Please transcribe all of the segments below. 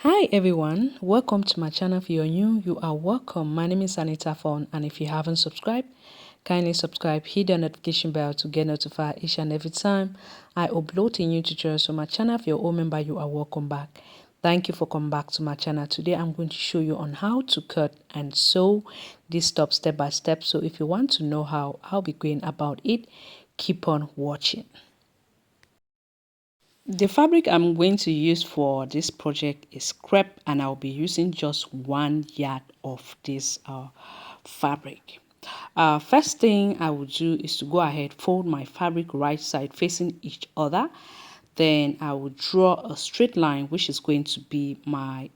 Hi everyone, welcome to my channel. If you're new, you are welcome. My name is Anita Fon, and if you haven't subscribed, kindly subscribe, hit the notification bell to get notified each and every time I upload a new tutorial on my channel. If you're a member, you are welcome back. Thank you for coming back to my channel. Today I'm going to show you on how to cut and sew this top step by step. So if you want to know how I'll be going about it, keep on watching. The fabric I'm going to use for this project is crepe, and I'll be using just 1 yard of this fabric. First thing I will do is to go ahead, fold my fabric right side facing each other. Then I will draw a straight line, which is going to be my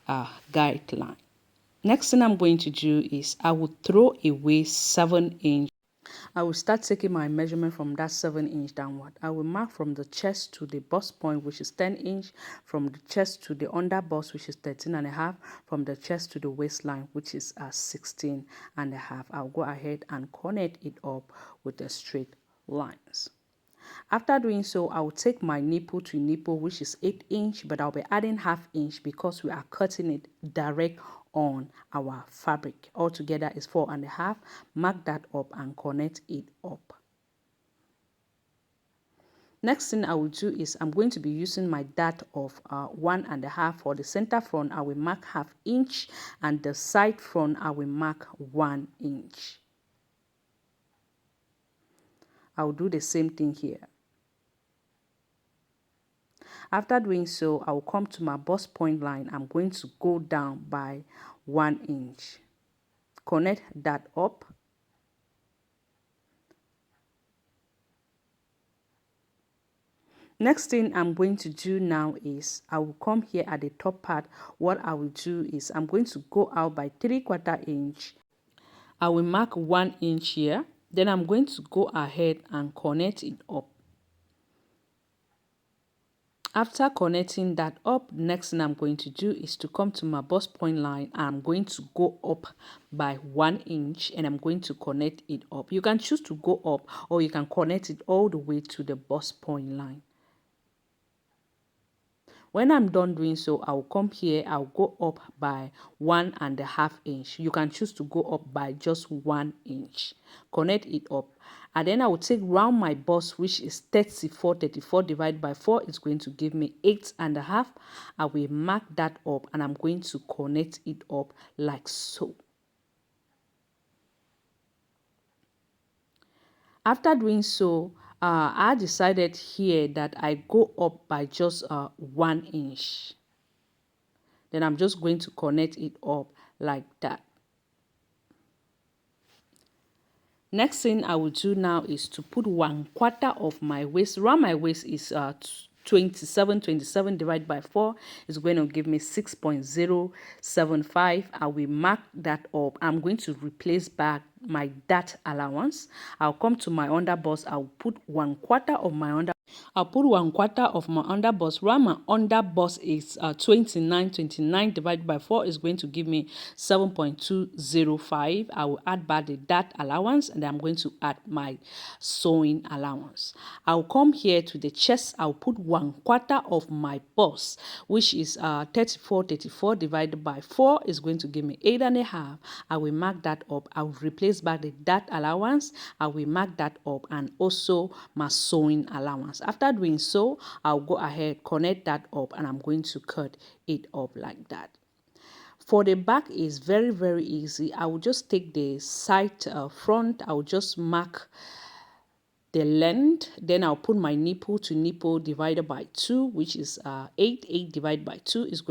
guideline. Next thing I'm going to do is I will throw away 7-inch. I will start taking my measurement from that 7-inch downward. I will mark from the chest to the bust point, which is 10-inch, from the chest to the under bust, which is 13.5, from the chest to the waistline, which is 16.5. I'll go ahead and connect it up with the straight lines. After doing so, I will take my nipple to nipple, which is 8-inch, but I'll be adding 1/2 inch because we are cutting it direct on our fabric. Altogether is 4.5. Mark that up and connect it up. Next thing I will do is I'm going to be using my dart of 1.5 for the center front. I will mark 1/2 inch, and the side front I will mark 1 inch. I will do the same thing here. After doing so, I will come to my bust point line. I'm going to go down by 1 inch. Connect that up. Next thing I'm going to do now is I will come here at the top part. What I will do is I'm going to go out by 3/4 inch. I will mark 1 inch here. Then I'm going to go ahead and connect it up. After connecting that up, next thing I'm going to do is to come to my bust point line. I'm going to go up by 1 inch, and I'm going to connect it up. You can choose to go up, or you can connect it all the way to the bust point line. When I'm done doing so, I'll come here, I'll go up by 1.5 inch. You can choose to go up by just 1 inch. Connect it up. And then I will take round my bust, which is 34. 34 divided by 4 is going to give me 8.5. I will mark that up, and I'm going to connect it up like so. After doing so, I decided here that I go up by just 1 inch. Then I'm just going to connect it up like that. Next thing I will do now is to put 1/4 of my waist. Around my waist is 27. 27 divided by 4 is going to give me 6.075. I will mark that up. I'm going to replace back my dart allowance. I'll come to my under bust. I'll put 1/4 of my under. I'll put 1/4 of my under bust. Around my under bust is 29. 29 divided by 4 is going to give me 7.205. I will add back the dart allowance, and I'm going to add my sewing allowance. I'll come here to the chest. I'll put 1/4 of my bust, which is 34. 34 divided by 4 is going to give me 8.5. I will mark that up. I will replace back the dart allowance. I will mark that up, and also my sewing allowance. After doing so, I'll go ahead, connect that up, and I'm going to cut it up like that. For the back is very, very easy. I will just take the side front. I will just mark the length. Then I'll put my nipple to nipple divided by 2, which is 8. 8 divided by 2 is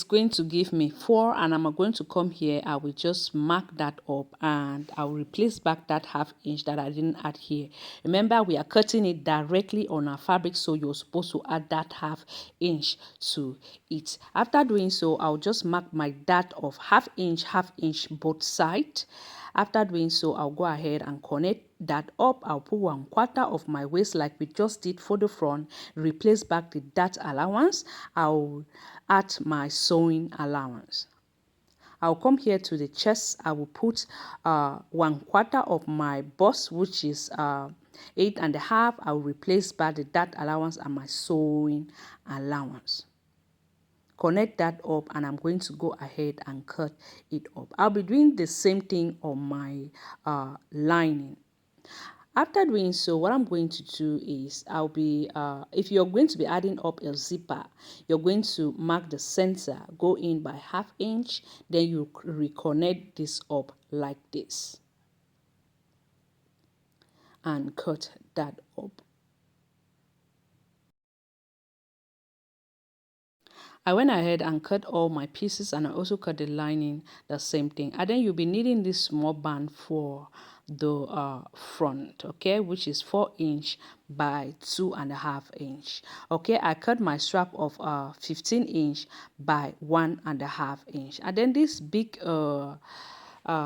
going to give me 4, and I'm going to come here. I will just mark that up, and I'll replace back that 1/2 inch that I didn't add here. Remember, we are cutting it directly on our fabric, so you're supposed to add that 1/2 inch to it. After doing so, I'll just mark my dart of 1/2 inch, 1/2 inch both sides. After doing so, I'll go ahead and connect that up. I'll put 1/4 of my waist like we just did for the front, replace back the dart allowance. I'll add my sewing allowance. I'll come here to the chest. I will put 1/4 of my bust, which is 8.5. I will replace back the dart allowance and my sewing allowance. connect that up, and I'm going to go ahead and cut it up. I'll be doing the same thing on my lining. After doing so, what I'm going to do is if you're going to be adding up a zipper, you're going to mark the center, go in by 1/2 inch, then you reconnect this up like this and cut that up. I went ahead and cut all my pieces, and I also cut the lining the same thing. And then you'll be needing this small band for the front, okay, which is 4 inch by 2.5 inch. Okay, I cut my strap of 15 inch by 1.5 inch, and then this big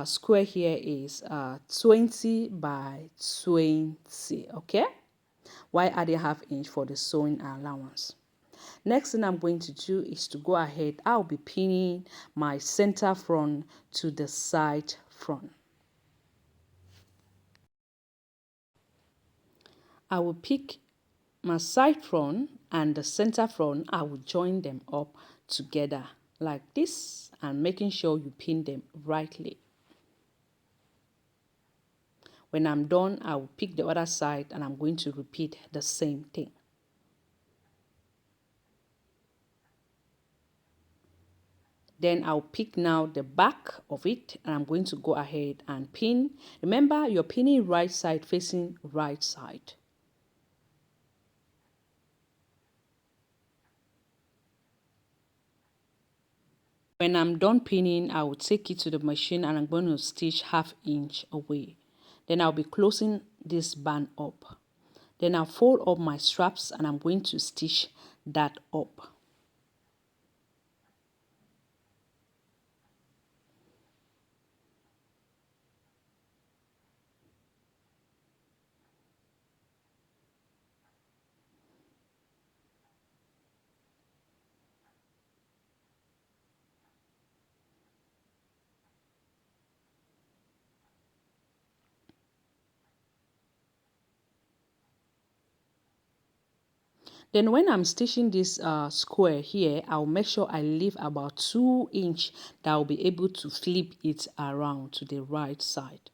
square here is 20 by 20, okay, why adding 1/2 inch for the sewing allowance. Next thing I'm going to do is to go ahead. I'll be pinning my center front to the side front. I will pick my side front and the center front. I will join them up together like this, and making sure you pin them rightly. When I'm done, I will pick the other side, and I'm going to repeat the same thing. Then I'll pick now the back of it, and I'm going to go ahead and pin. Remember, you're pinning right side facing right side. When I'm done pinning, I will take it to the machine, and I'm going to stitch 1/2 inch away. Then I'll be closing this band up. Then I'll fold up my straps, and I'm going to stitch that up. Then when I'm stitching this square here, I'll make sure I leave about 2 inch that I'll be able to flip it around to the right side.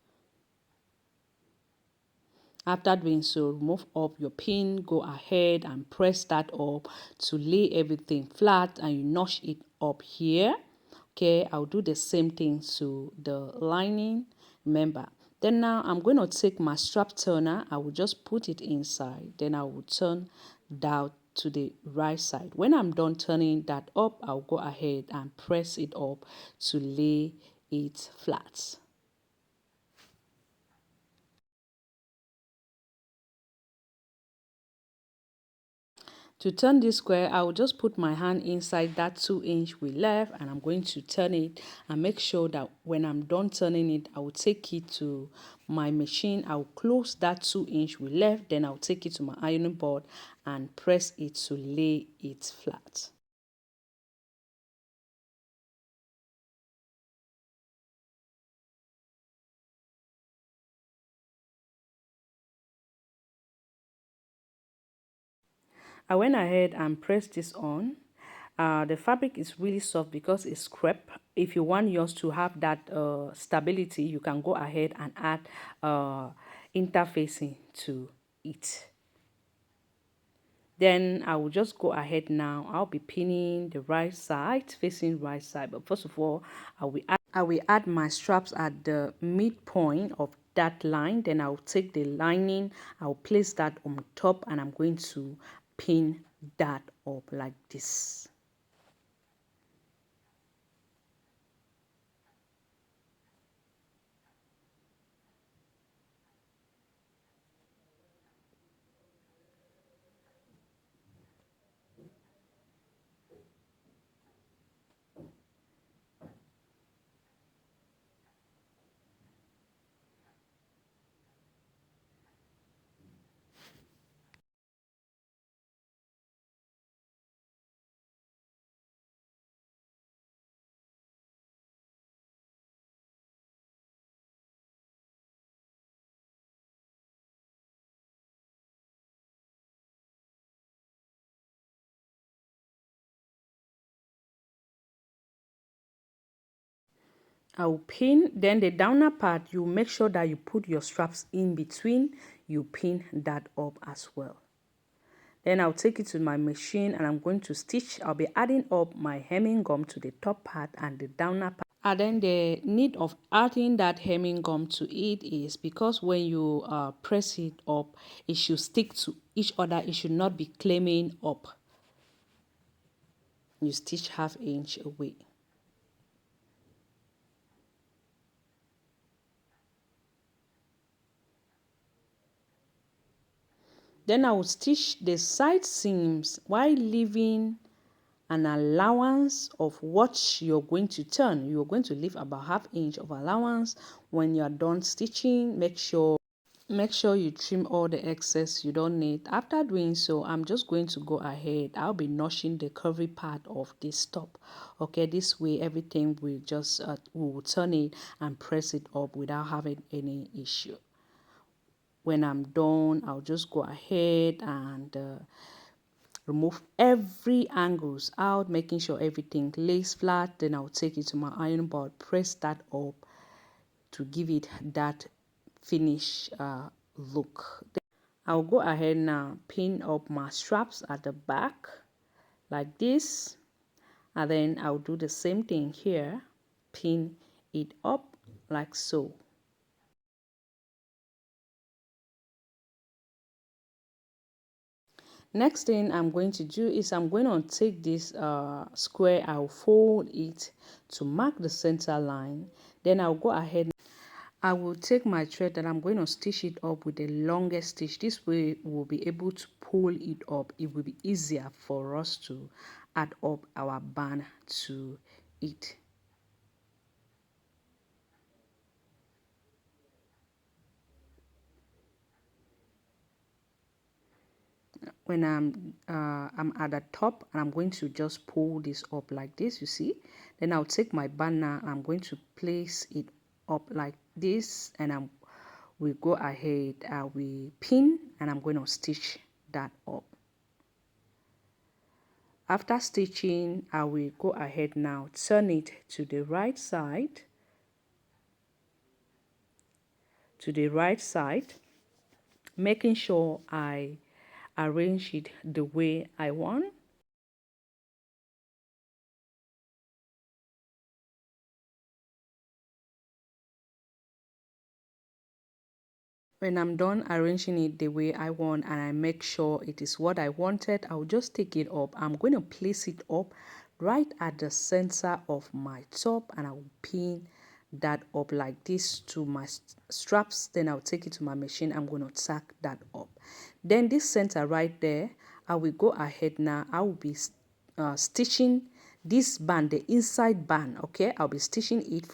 After doing so, remove up your pin, go ahead and press that up to lay everything flat, and you notch it up here. Okay, I'll do the same thing to the lining, remember. Then now I'm going to take my strap turner, I will just put it inside, then I will turn down to the right side. When I'm done turning that up, I'll go ahead and press it up to lay it flat. To turn this square, I will just put my hand inside that 2 inch we left, and I'm going to turn it and make sure that when I'm done turning it, I will take it to my machine. I will close that 2 inch we left, then I'll take it to my ironing board and press it to lay it flat. I went ahead and pressed this on. The fabric is really soft because it's crepe. If you want yours to have that stability, you can go ahead and add interfacing to it. Then I will just go ahead now. I'll be pinning the right side, facing right side. But first of all, I will add my straps at the midpoint of that line. Then I'll take the lining, I'll place that on top, and I'm going to pin that up like this. I'll pin. Then the downer part, you make sure that you put your straps in between. You pin that up as well. Then I'll take it to my machine and I'm going to stitch. I'll be adding up my hemming gum to the top part and the downer part. And then the need of adding that hemming gum to it is because when you press it up, it should stick to each other. It should not be claiming up. You stitch 1/2 inch away. Then I will stitch the side seams while leaving an allowance of what you're going to turn. You're going to leave about 1/2 inch of allowance. When you're done stitching, make sure you trim all the excess you don't need. After doing so, I'm just going to go ahead. I'll be notching the curvy part of this top. Okay, this way everything will just will turn it and press it up without having any issue. When I'm done, I'll just go ahead and remove every angles out, making sure everything lays flat. Then I'll take it to my iron board, press that up to give it that finish look. Then I'll go ahead now, pin up my straps at the back like this, and then I'll do the same thing here, pin it up like so. Next thing I'm going to do is I'm going to take this square, I'll fold it to mark the center line. Then I'll go ahead, I will take my thread and I'm going to stitch it up with the longest stitch. This way we'll be able to pull it up. It will be easier for us to add up our band to it. When I'm at the top and I'm going to just pull this up like this, you see. Then I'll take my banner, I'm going to place it up like this, and we go ahead, we pin and I'm going to stitch that up. After stitching, I will go ahead now, turn it to the right side, making sure I arrange it the way I want. When I'm done arranging it the way I want and I make sure it is what I wanted, I'll just take it up. I'm going to place it up right at the center of my top and I'll pin that up like this to my straps. Then I'll take it to my machine. I'm going to tack that up. Then this center right there, I will go ahead now. I will be stitching this band, the inside band. Okay, I'll be stitching it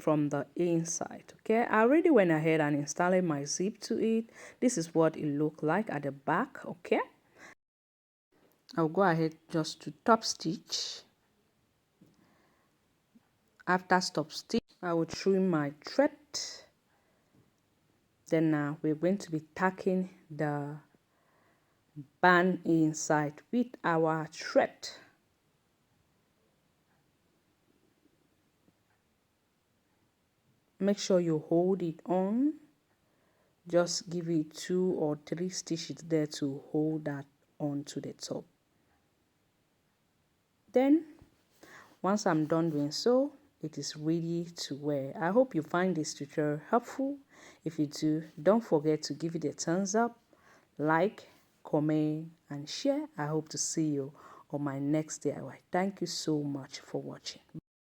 from the inside. Okay, I already went ahead and installed my zip to it. This is what it looked like at the back. Okay, I'll go ahead just to top stitch. After stop stitch, I will trim my thread. Then we're going to be tacking the band inside with our thread. Make sure you hold it on. Just give it 2 or 3 stitches there to hold that on to the top. Then once I'm done doing so, it is ready to wear. I hope you find this tutorial helpful. If you do, don't forget to give it a thumbs up, like, comment and share. I hope to see you on my next DIY. Thank you so much for watching.